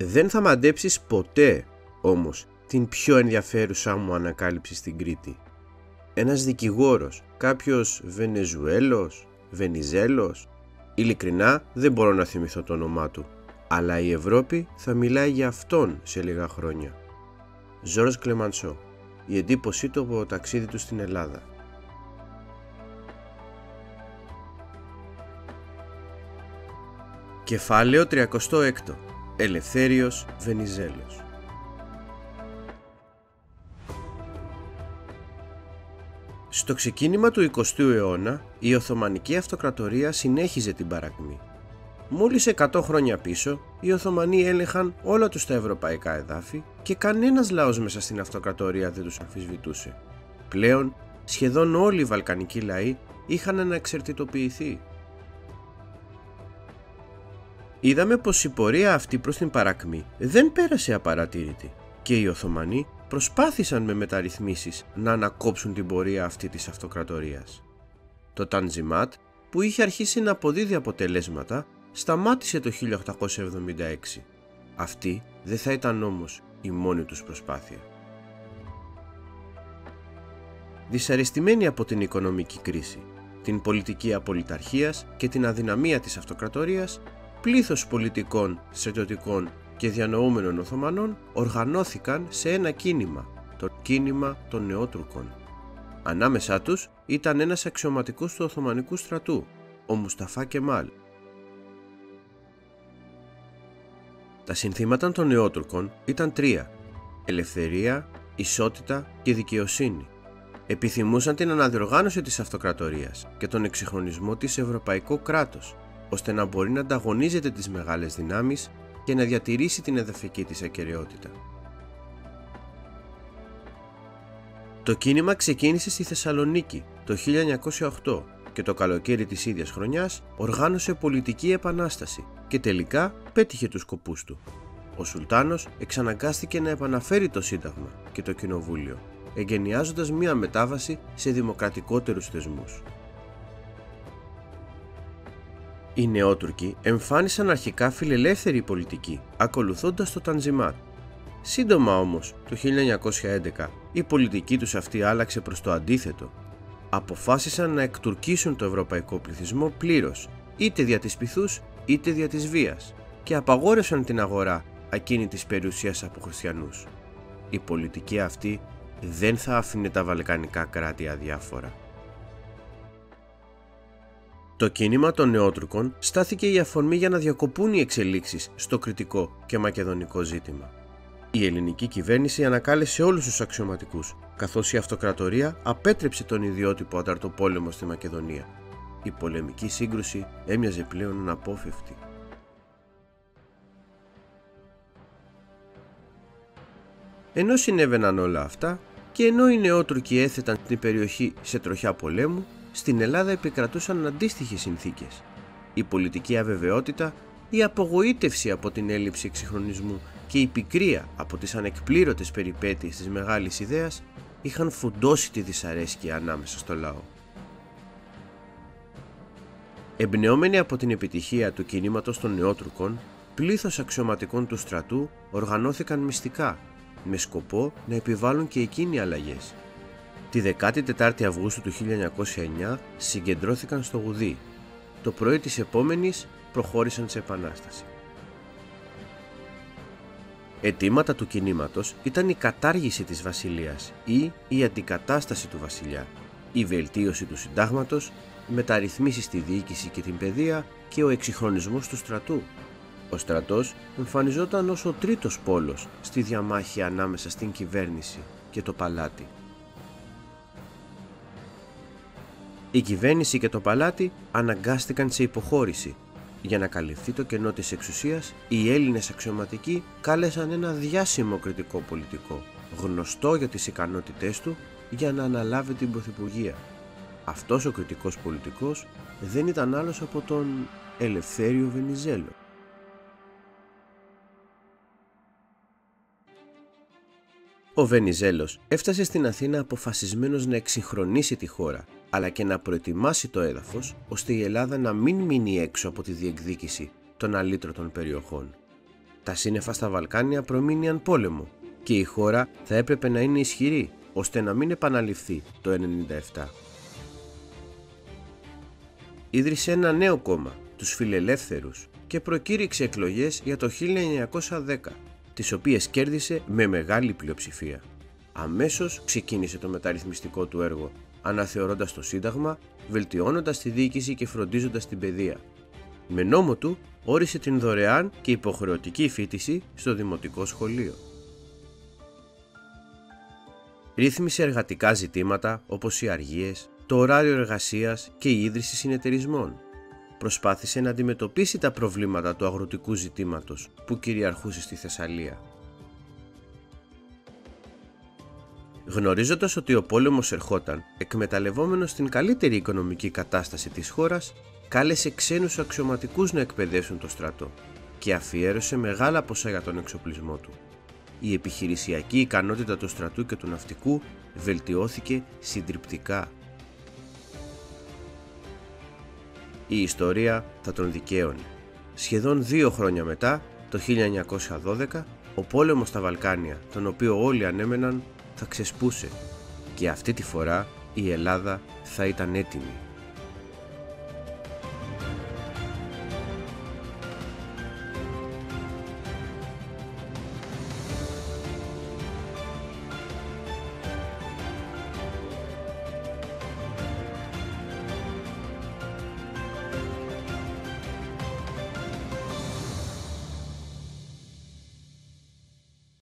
Δεν θα μαντέψεις ποτέ, όμως, την πιο ενδιαφέρουσα μου ανακάλυψη στην Κρήτη. Ένας δικηγόρος, κάποιος Βενεζουέλος, Βενιζέλος, ειλικρινά δεν μπορώ να θυμηθώ το όνομά του, αλλά η Ευρώπη θα μιλάει για αυτόν σε λίγα χρόνια. Ζόρζ Κλεμανσό, η εντύπωσή του από το ταξίδι του στην Ελλάδα. Κεφάλαιο 36. Ελευθέριος Βενιζέλος. Στο ξεκίνημα του 20ου αιώνα, η Οθωμανική Αυτοκρατορία συνέχιζε την παρακμή. Μόλις 100 χρόνια πίσω, οι Οθωμανοί έλεγχαν όλα τους τα ευρωπαϊκά εδάφη και κανένας λαός μέσα στην Αυτοκρατορία δεν τους αμφισβητούσε. Πλέον, σχεδόν όλοι οι βαλκανικοί λαοί είχαν αναεξαρτητοποιηθεί. Είδαμε πως η πορεία αυτή προς την παρακμή δεν πέρασε απαρατήρητη και οι Οθωμανοί προσπάθησαν με μεταρρυθμίσεις να ανακόψουν την πορεία αυτή της αυτοκρατορίας. Το Τανζιμάτ, που είχε αρχίσει να αποδίδει αποτελέσματα, σταμάτησε το 1876. Αυτή δεν θα ήταν όμως η μόνη τους προσπάθεια. Δυσαρεστημένοι από την οικονομική κρίση, την πολιτική απολυταρχίας και την αδυναμία της αυτοκρατορίας, πλήθος πολιτικών, στρατιωτικών και διανοούμενων Οθωμανών οργανώθηκαν σε ένα κίνημα, το κίνημα των Νεότουρκων. Ανάμεσά τους ήταν ένας αξιωματικός του Οθωμανικού στρατού, ο Μουσταφά Κεμάλ. Τα συνθήματα των Νεότουρκων ήταν τρία: ελευθερία, ισότητα και δικαιοσύνη. Επιθυμούσαν την αναδιοργάνωση της αυτοκρατορίας και τον εξυγχρονισμό της σε ευρωπαϊκό κράτος, ώστε να μπορεί να ανταγωνίζεται τις μεγάλες δυνάμεις και να διατηρήσει την εδαφική της ακεραιότητα. Το κίνημα ξεκίνησε στη Θεσσαλονίκη το 1908 και το καλοκαίρι της ίδιας χρονιάς οργάνωσε πολιτική επανάσταση και τελικά πέτυχε τους σκοπούς του. Ο Σουλτάνος εξαναγκάστηκε να επαναφέρει το Σύνταγμα και το Κοινοβούλιο, εγκαινιάζοντας μία μετάβαση σε δημοκρατικότερους θεσμούς. Οι Νεότουρκοι εμφάνισαν αρχικά φιλελεύθερη πολιτική, ακολουθώντας το Τανζιμάτ. Σύντομα όμως, το 1911, η πολιτική τους αυτή άλλαξε προς το αντίθετο. Αποφάσισαν να εκτουρκίσουν το ευρωπαϊκό πληθυσμό πλήρως, είτε δια της πειθούς είτε δια της βίας, και απαγόρευσαν την αγορά ακίνητης περιουσίας από χριστιανούς. Η πολιτική αυτή δεν θα άφηνε τα βαλκανικά κράτη αδιάφορα. Το κίνημα των Νεότουρκων στάθηκε η αφορμή για να διακοπούν οι εξελίξεις στο κρητικό και μακεδονικό ζήτημα. Η ελληνική κυβέρνηση ανακάλεσε όλους τους αξιωματικούς, καθώς η αυτοκρατορία απέτρεψε τον ιδιότυπο ανταρτοπόλεμο στη Μακεδονία. Η πολεμική σύγκρουση έμοιαζε πλέον αναπόφευκτη. Ενώ συνέβαιναν όλα αυτά και ενώ οι Νεότουρκοι έθεταν την περιοχή σε τροχιά πολέμου, στην Ελλάδα επικρατούσαν αντίστοιχες συνθήκες. Η πολιτική αβεβαιότητα, η απογοήτευση από την έλλειψη εξυγχρονισμού και η πικρία από τις ανεκπλήρωτες περιπέτειες της μεγάλης ιδέας είχαν φουντώσει τη δυσαρέσκεια ανάμεσα στο λαό. Εμπνεόμενοι από την επιτυχία του κινήματος των Νεότουρκων, πλήθος αξιωματικών του στρατού οργανώθηκαν μυστικά, με σκοπό να επιβάλλουν και εκείνοι αλλαγές. Τη 14η Αυγούστου του 1909 συγκεντρώθηκαν στο Γουδί. Το πρωί της επόμενης προχώρησαν σε επανάσταση. Αιτήματα του κινήματος ήταν η κατάργηση της βασιλείας ή η αντικατάσταση του βασιλιά, η βελτίωση του συντάγματος, μεταρρυθμίσεις στη διοίκηση και την παιδεία και ο εξυγχρονισμός του στρατού. Ο στρατός εμφανιζόταν ως ο τρίτος πόλος στη διαμάχη ανάμεσα στην κυβέρνηση και το παλάτι. Η κυβέρνηση και το παλάτι αναγκάστηκαν σε υποχώρηση. Για να καλυφθεί το κενό της εξουσίας, οι Έλληνες αξιωματικοί κάλεσαν ένα διάσημο κριτικό πολιτικό, γνωστό για τις ικανότητές του, για να αναλάβει την πρωθυπουργία. Αυτός ο κριτικός πολιτικός δεν ήταν άλλος από τον Ελευθέριο Βενιζέλο. Ο Βενιζέλος έφτασε στην Αθήνα αποφασισμένος να εξυγχρονίσει τη χώρα, αλλά και να προετοιμάσει το έδαφος ώστε η Ελλάδα να μην μείνει έξω από τη διεκδίκηση των αλήτρωτων περιοχών. Τα σύννεφα στα Βαλκάνια προμήνυαν πόλεμο και η χώρα θα έπρεπε να είναι ισχυρή ώστε να μην επαναληφθεί το 1997. Ίδρυσε ένα νέο κόμμα, τους Φιλελεύθερους, και προκήρυξε εκλογές για το 1910, τις οποίες κέρδισε με μεγάλη πλειοψηφία. Αμέσως ξεκίνησε το μεταρρυθμιστικό του έργο, αναθεωρώντας το Σύνταγμα, βελτιώνοντας τη διοίκηση και φροντίζοντας την παιδεία. Με νόμο του όρισε την δωρεάν και υποχρεωτική φοιτηση στο δημοτικό σχολείο. Ρύθμισε εργατικά ζητήματα όπως οι αργίες, το ωράριο εργασίας και η ίδρυση συνεταιρισμών. Προσπάθησε να αντιμετωπίσει τα προβλήματα του αγροτικού ζητήματος που κυριαρχούσε στη Θεσσαλία. Γνωρίζοντας ότι ο πόλεμος ερχόταν, εκμεταλλευόμενος την καλύτερη οικονομική κατάσταση της χώρας, κάλεσε ξένους αξιωματικούς να εκπαιδεύσουν το στρατό και αφιέρωσε μεγάλα ποσά για τον εξοπλισμό του. Η επιχειρησιακή ικανότητα του στρατού και του ναυτικού βελτιώθηκε συντριπτικά. Η ιστορία θα τον δικαίωνε. Σχεδόν 2 χρόνια μετά, το 1912, ο πόλεμος στα Βαλκάνια, τον οποίο όλοι ανέμεναν, θα ξεσπούσε και αυτή τη φορά η Ελλάδα θα ήταν έτοιμη.